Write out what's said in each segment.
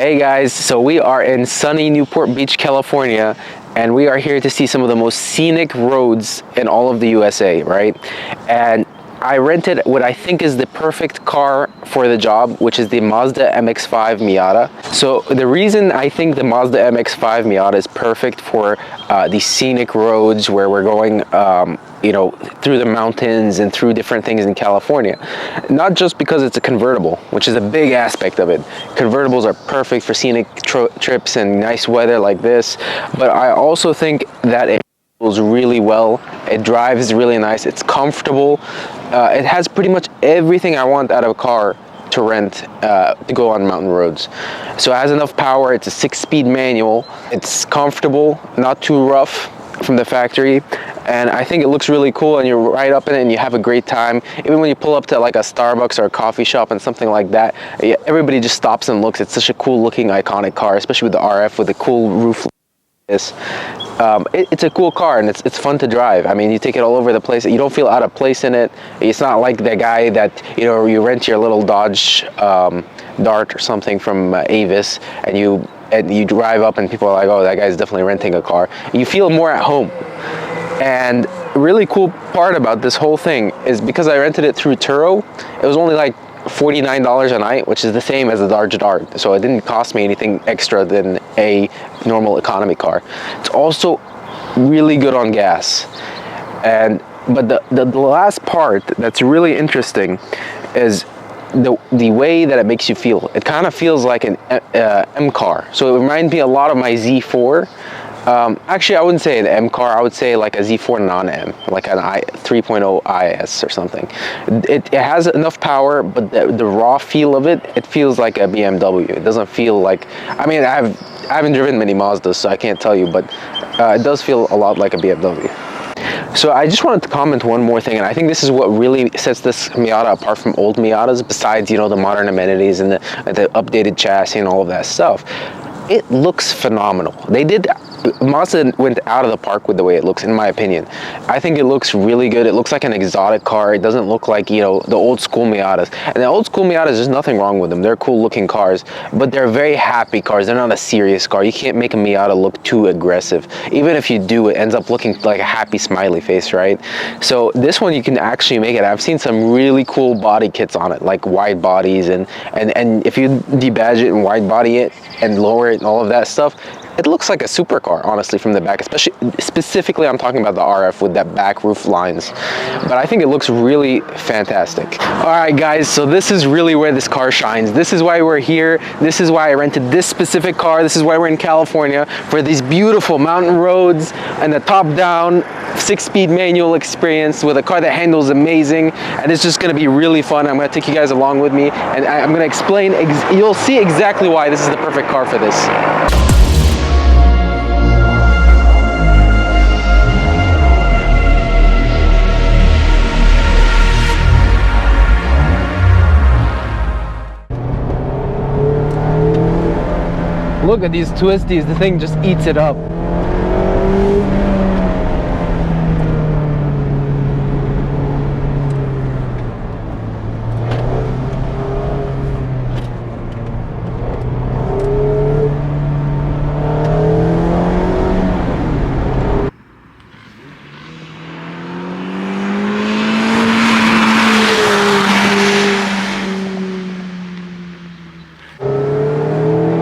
Hey guys, so we are in sunny Newport Beach, California, and we are here to see some of the most scenic roads in all of the USA, right? And I rented what I think is the perfect car for the job, which is the Mazda MX-5 Miata. So the reason I think the Mazda MX-5 Miata is perfect for these scenic roads where we're going through the mountains and through different things in California, not just because it's a convertible, which is a big aspect of it. Convertibles are perfect for scenic trips and nice weather like this, but I also think that it handles really well. It drives really nice. It's comfortable. It has pretty much everything I want out of a car to rent to go on mountain roads. So it has enough power. It's a 6-speed manual. It's comfortable, not too rough from the factory, and I think it looks really cool, and you're right up in it and you have a great time. Even when you pull up to like a Starbucks or a coffee shop and something like that, everybody just stops and looks. It's such a cool looking iconic car, especially with the RF, with the cool roof. It's a cool car, and it's fun to drive. I mean, you take it all over the place. You don't feel out of place in it. It's not like the guy that you rent your little Dodge Dart or something from Avis, and you drive up and people are like, oh, that guy's definitely renting a car. You feel more at home. And a really cool part about this whole thing is because I rented it through Turo, it was only like $49 a night, which is the same as the Dodge Dart. So it didn't cost me anything extra than a normal economy car. It's also really good on gas. But the last part that's really interesting is the way that it makes you feel. It kind of feels like an M car. So it reminds me a lot of my Z4. Actually, I wouldn't say an M car. I would say like a Z4 non-M, like an 3.0 IS or something. It has enough power, but the raw feel of it feels like a BMW. It doesn't feel like, I mean, I haven't driven many Mazdas, so I can't tell you, but it does feel a lot like a BMW. So I just wanted to comment one more thing, and I think this is what really sets this Miata apart from old Miatas, besides, the modern amenities and the updated chassis and all of that stuff. It looks phenomenal. Mazda went out of the park with the way it looks, in my opinion. I think it looks really good. It looks like an exotic car. It doesn't look like, the old school Miatas. And the old school Miatas, there's nothing wrong with them. They're cool looking cars, but they're very happy cars. They're not a serious car. You can't make a Miata look too aggressive. Even if you do, it ends up looking like a happy smiley face, right? So this one, you can actually make it. I've seen some really cool body kits on it, like wide bodies, and if you debadge it and wide body it and lower it and all of that stuff, it looks like a supercar, honestly, from the back. Specifically, I'm talking about the RF with that back roof lines. But I think it looks really fantastic. All right, guys, so this is really where this car shines. This is why we're here. This is why I rented this specific car. This is why we're in California, for these beautiful mountain roads and the top-down 6-speed manual experience with a car that handles amazing. And it's just going to be really fun. I'm going to take you guys along with me, and I'm going to explain. You'll see exactly why this is the perfect car for this. Look at these twisties, the thing just eats it up.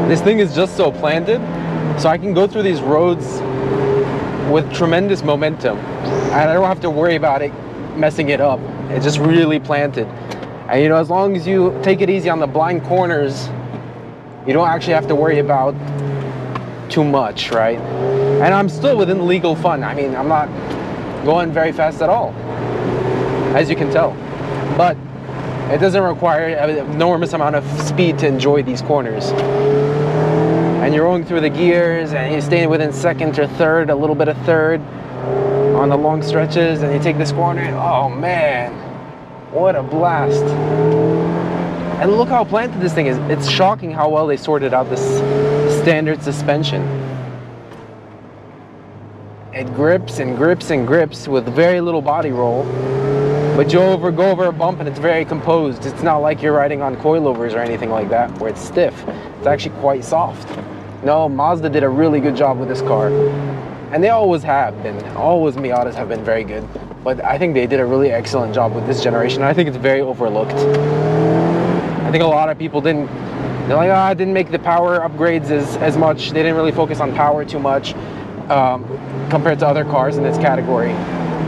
This thing is just so planted, so I can go through these roads with tremendous momentum, and I don't have to worry about it messing it up. It's just really planted. And as long as you take it easy on the blind corners, you don't actually have to worry about too much, right? And I'm still within legal fun. I mean, I'm not going very fast at all, as you can tell. But it doesn't require an enormous amount of speed to enjoy these corners. And you're going through the gears, and you're staying within second or third, a little bit of third on the long stretches, and you take this corner, and oh man, what a blast. And look how planted this thing is. It's shocking how well they sorted out this standard suspension. It grips and grips and grips with very little body roll. but you'll go over a bump and it's very composed. It's not like you're riding on coilovers or anything like that where it's stiff. It's actually quite soft. No, Mazda did a really good job with this car, and they always have been. Always Miatas have been very good, but I think they did a really excellent job with this generation. I think it's very overlooked. I think a lot of people they're like, oh, I didn't make the power upgrades as much. They didn't really focus on power too much compared to other cars in this category.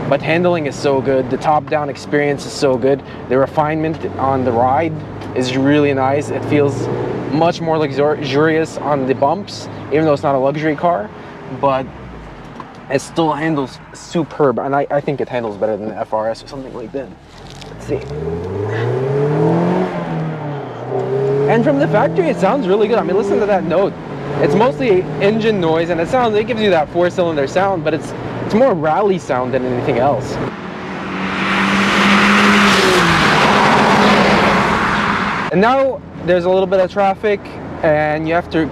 But handling is so good. The top-down experience is so good. The refinement on the ride is really nice. It feels much more luxurious on the bumps, even though it's not a luxury car, but it still handles superb. And I think it handles better than the FRS or something like that. Let's see. And from the factory, it sounds really good. I mean, listen to that note. It's mostly engine noise, and it gives you that 4-cylinder sound, but it's more rally sound than anything else. And now there's a little bit of traffic, and you have to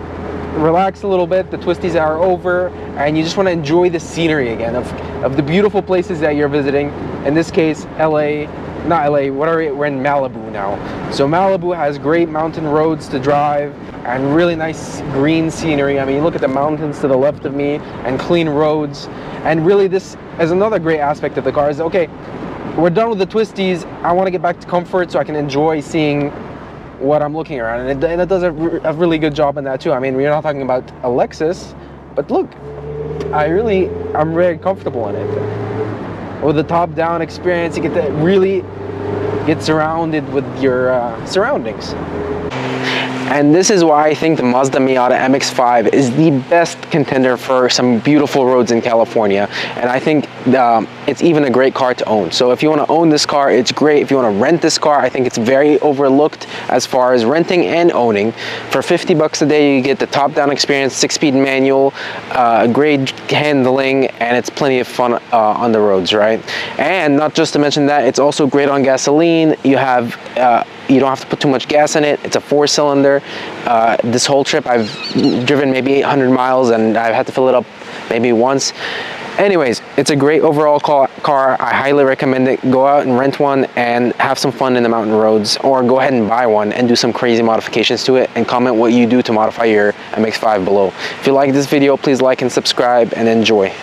relax a little bit. The twisties are over, and you just want to enjoy the scenery again of the beautiful places that you're visiting. In this case, LA. Not LA, we're in Malibu now. So Malibu has great mountain roads to drive and really nice green scenery. I mean, you look at the mountains to the left of me and clean roads. And really this is another great aspect of the car is, okay, we're done with the twisties. I want to get back to comfort so I can enjoy seeing what I'm looking around. And it does a really good job in that too. I mean, we're not talking about a Lexus, but look, I'm very comfortable in it. With the top-down experience, you get to really get surrounded with your surroundings. And this is why I think the Mazda Miata MX-5 is the best contender for some beautiful roads in California. And I think it's even a great car to own. So if you want to own this car, it's great. If you want to rent this car, I think it's very overlooked as far as renting and owning. For 50 bucks a day, you get the top-down experience, 6-speed manual, great handling, and it's plenty of fun on the roads, right? And not just to mention that, it's also great on gasoline. You don't have to put too much gas in it. It's a 4-cylinder. This whole trip I've driven maybe 800 miles and I've had to fill it up maybe once. Anyways, it's a great overall car. I highly recommend it. Go out and rent one and have some fun in the mountain roads, or go ahead and buy one and do some crazy modifications to it, and comment what you do to modify your MX-5 below. If you like this video, please like and subscribe and enjoy.